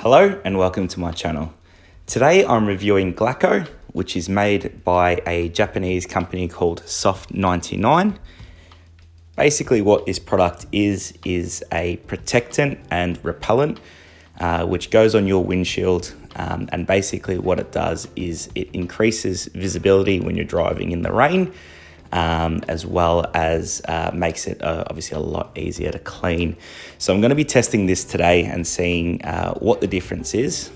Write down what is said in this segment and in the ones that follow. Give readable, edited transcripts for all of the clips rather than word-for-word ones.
Hello and welcome to my channel. Today I'm reviewing Glaco, which is made by a Japanese company called Soft99. Basically what this product is a protectant and repellent which goes on your windshield, and basically what it does is it increases visibility when you're driving in the rain, as well as makes it obviously a lot easier to clean. So I'm going to be testing this today and seeing what the difference is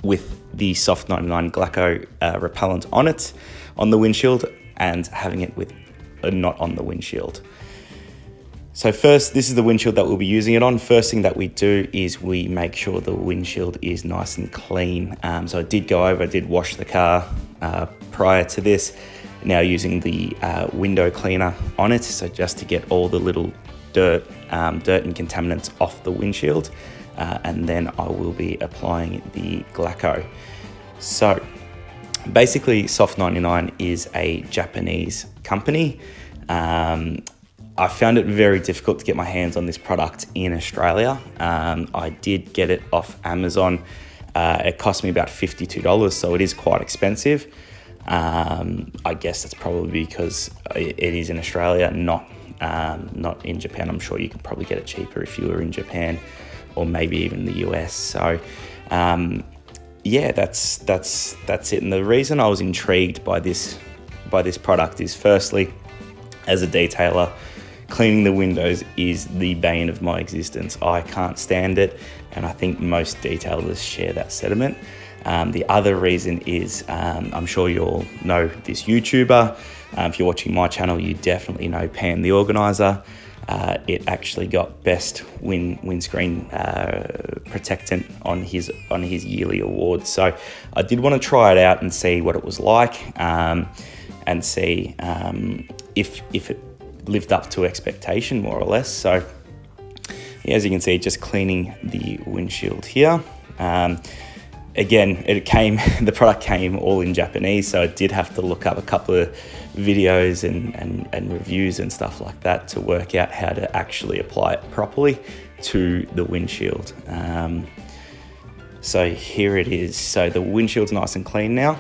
with the Soft99 Glaco repellent on the windshield, and having it with not on the windshield. So first, this is the windshield that we'll be using it on. First thing that we do is we make sure the windshield is nice and clean. So I did wash the car prior to this. Now using the window cleaner on it, so just to get all the little dirt and contaminants off the windshield, and then I will be applying the Glaco. So basically Soft99 is a Japanese company. I found it very difficult to get my hands on this product in Australia. I did get it off Amazon. It cost me about $52, so it is quite expensive. I guess that's probably because it is in Australia, not in Japan. I'm sure you could probably get it cheaper if you were in Japan or maybe even the US. So yeah, that's it. And the reason I was intrigued by this product is, firstly, as a detailer, cleaning the windows is the bane of my existence. I can't stand it, and I think most detailers share that sentiment. The other reason is, I'm sure you all know this YouTuber. If you're watching my channel, you definitely know Pan the Organizer. It actually got best windscreen protectant on his yearly awards. So I did want to try it out and see what it was like, and see if it lived up to expectation, more or less. So yeah, as you can see, just cleaning the windshield here. Again, the product came all in Japanese, so I did have to look up a couple of videos and reviews and stuff like that to work out how to actually apply it properly to the windshield. So here it is. So the windshield's nice and clean now.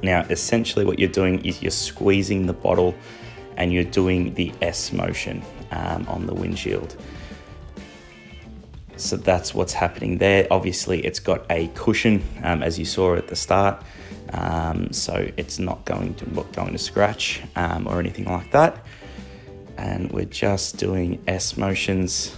Now, essentially what you're doing is you're squeezing the bottle and you're doing the S motion on the windshield. So that's what's happening there. Obviously, it's got a cushion, as you saw at the start, so it's not going to scratch or anything like that. And we're just doing S motions.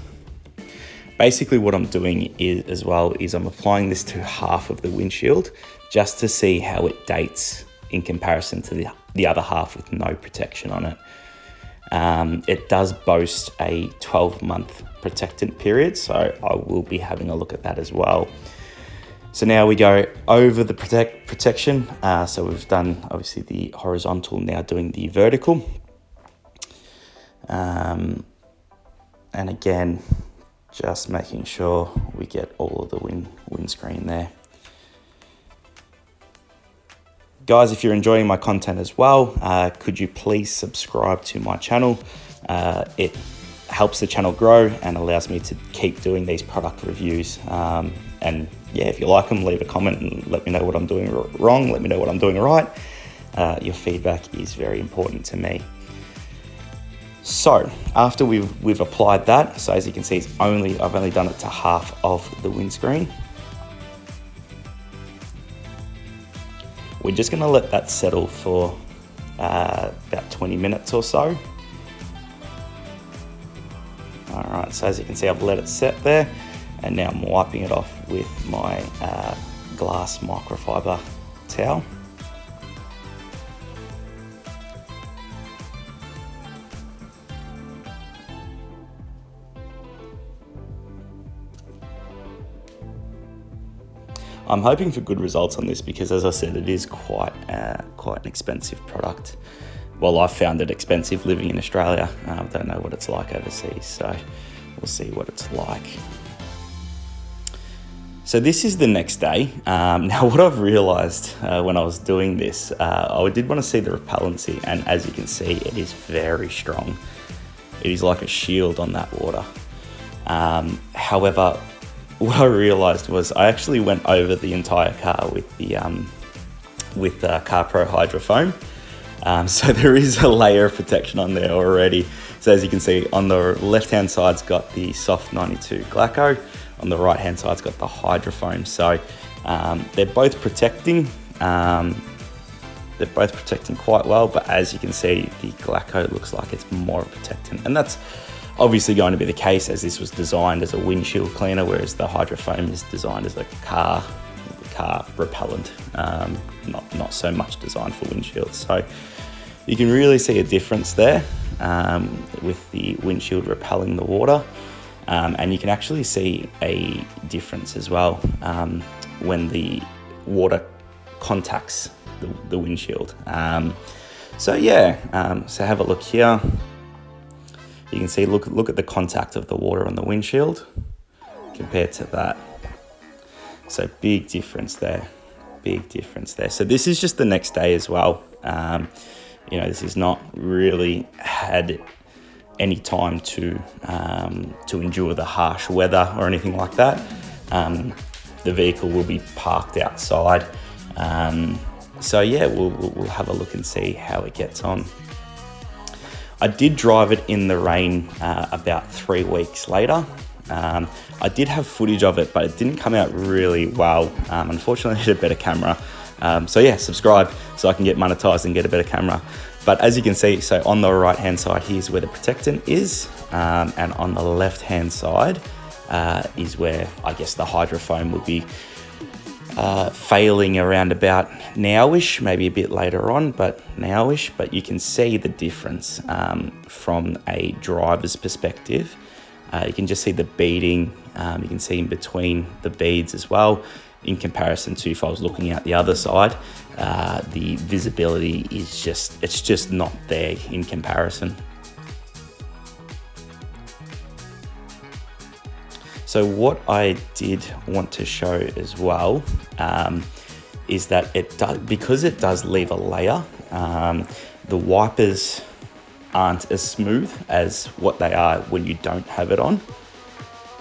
Basically, what I'm doing is I'm applying this to half of the windshield just to see how it dates in comparison to the other half with no protection on it. It does boast a 12-month protectant period, so I will be having a look at that as well. So now we go over the protection. So we've done obviously the horizontal, now doing the vertical. And again, just making sure we get all of the windscreen there. Guys, if you're enjoying my content as well, could you please subscribe to my channel? It helps the channel grow and allows me to keep doing these product reviews. And yeah, if you like them, leave a comment and let me know what I'm doing wrong, let me know what I'm doing right. Your feedback is very important to me. So after we've applied that, so as you can see, I've only done it to half of the windscreen. We're just going to let that settle for about 20 minutes or so. All right, so as you can see, I've let it set there, and now I'm wiping it off with my glass microfiber towel. I'm hoping for good results on this because, as I said, it is quite an expensive product. Well, I found it expensive living in Australia. I don't know what it's like overseas, so we'll see what it's like. So this is the next day. Now, what I've realized when I was doing this, I did want to see the repellency, and as you can see, it is very strong. It is like a shield on that water. However, what I realized was I actually went over the entire car with the Car Pro Hydro Foam. So there is a layer of protection on there already. So as you can see, on the left-hand side's got the Soft99 Glaco, on the right-hand side's got the Hydro Foam. So they're both protecting. They're both protecting quite well, but as you can see, the Glaco looks like it's more protectant, and that's obviously going to be the case as this was designed as a windshield cleaner, whereas the Hydro Foam is designed as a car repellent, not so much designed for windshields. So you can really see a difference there with the windshield repelling the water, and you can actually see a difference as well when the water contacts the windshield. So have a look here. You can see, look at the contact of the water on the windshield compared to that. So big difference there, big difference there. So this is just the next day as well. This is not really had any time to endure the harsh weather or anything like that. The vehicle will be parked outside. We'll have a look and see how it gets on. I did drive it in the rain about 3 weeks later. I did have footage of it, but it didn't come out really well. Unfortunately, I had a better camera. Subscribe so I can get monetized and get a better camera. But as you can see, so on the right-hand side, here's where the protectant is. And on the left-hand side is where I guess the Hydro Foam would be failing around about now-ish, maybe a bit later on, but now-ish. But you can see the difference from a driver's perspective. You can just see the beading. You can see in between the beads as well. In comparison to if I was looking out the other side, the visibility is just not there in comparison. So what I did want to show as well is that because it does leave a layer, the wipers aren't as smooth as what they are when you don't have it on.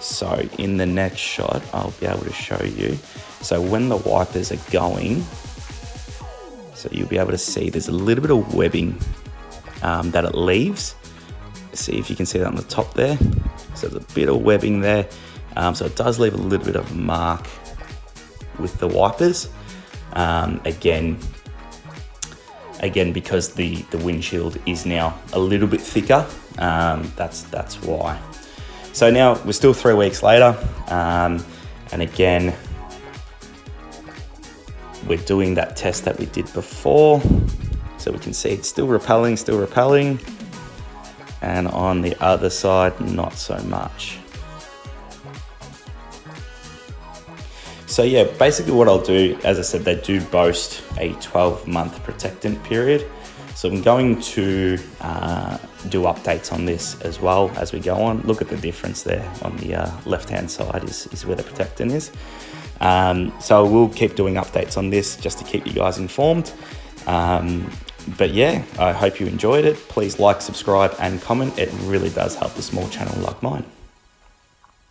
So in the next shot, I'll be able to show you. So when the wipers are going, so you'll be able to see there's a little bit of webbing that it leaves. See if you can see that on the top there. So there's a bit of webbing there. So it does leave a little bit of a mark with the wipers. Again, because the windshield is now a little bit thicker, that's why. So now we're still 3 weeks later, and again, we're doing that test that we did before. So we can see it's still repelling, and on the other side, not so much. So yeah, basically what I'll do, as I said, they do boast a 12-month protectant period. So I'm going to do updates on this as well as we go on. Look at the difference there on the left-hand side is where the protectant is. So we'll keep doing updates on this just to keep you guys informed. But yeah, I hope you enjoyed it. Please like, subscribe, and comment. It really does help a small channel like mine.